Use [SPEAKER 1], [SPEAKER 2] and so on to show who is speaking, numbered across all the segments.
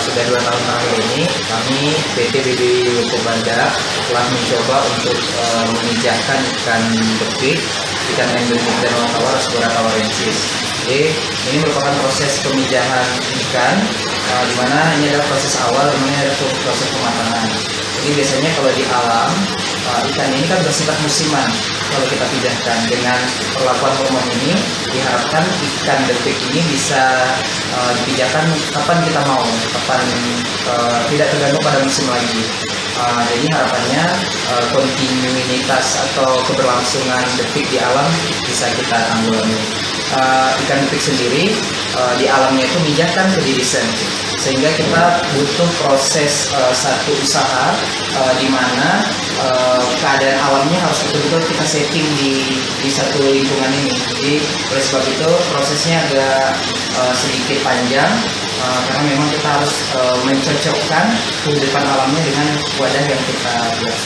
[SPEAKER 1] Sudah 2 tahun terakhir ini kami PT BB Lukubanda telah mencoba untuk memijahkan ikan bekik, ikan endemik dan tawar Rasbora tawarensis. Jadi ini merupakan proses pemijahan ikan, di mana ini adalah proses awal, ini adalah proses pematangan. Jadi biasanya kalau di alam ikan ini kan bersifat musiman. Kalau kita pijahkan dengan perlakuan hormon ini, diharapkan ikan bekik ini bisa dipijahkan kapan kita mau, kapan tidak tergantung pada musim lagi. Jadi harapannya kontinuitas atau keberlangsungan bekik di alam bisa kita tanggulangi. Ikan bekik sendiri di alamnya itu mijahkan ke diri sendiri, sehingga kita butuh proses satu usaha di mana keadaan alamnya harus betul-betul kita setting di satu lingkungan ini. Jadi oleh sebab itu prosesnya agak sedikit panjang, karena memang kita harus mencocokkan kehidupan alamnya dengan wadah yang kita buat.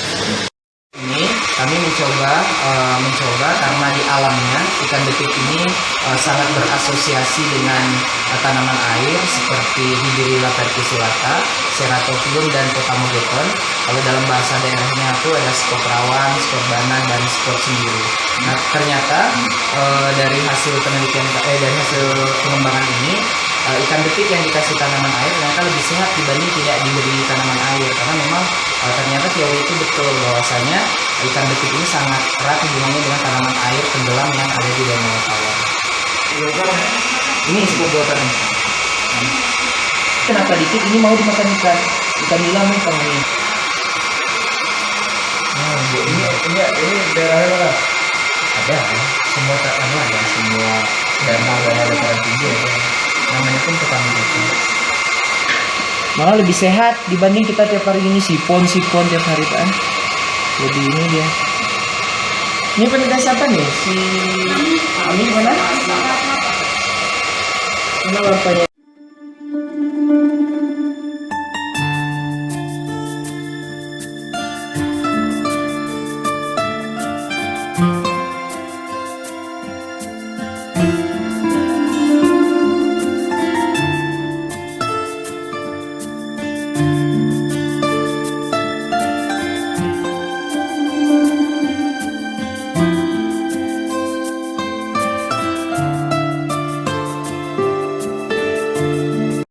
[SPEAKER 1] Ini kami mencoba karena di alamnya ikan bekik ini sangat berasosiasi dengan tanaman air seperti Hibberella verticillata, Ceratophyllum dan Potamogeton. Kalau dalam bahasa daerahnya itu ada spot rawan, spot bana, dan spot sendiri. Nah, ternyata dari hasil penelitian, dari hasil pengembangan ini, ikan bekik yang dikasih tanaman air ternyata lebih sehat dibanding tidak diberi tanaman air, karena memang ternyata teori itu betul bahwasanya ikan bekik ini sangat erat hubungannya dengan tanaman air tenggelam yang ada di Danau Tawar. Ini sebuah buatan. Kenapa dikit ini mau dimakan ikan nila nih Kang ini? Nah, Bu, ini daerahnya mana? Ada, semua ada semua danau dataran tinggi ada. Namanya pun tetangga itu. Malah lebih sehat dibanding kita tiap hari ini sipon tiap hari kan. Lebih ini dia. Ini penelitian siapa nih? Si Ami mana? Mana bapaknya?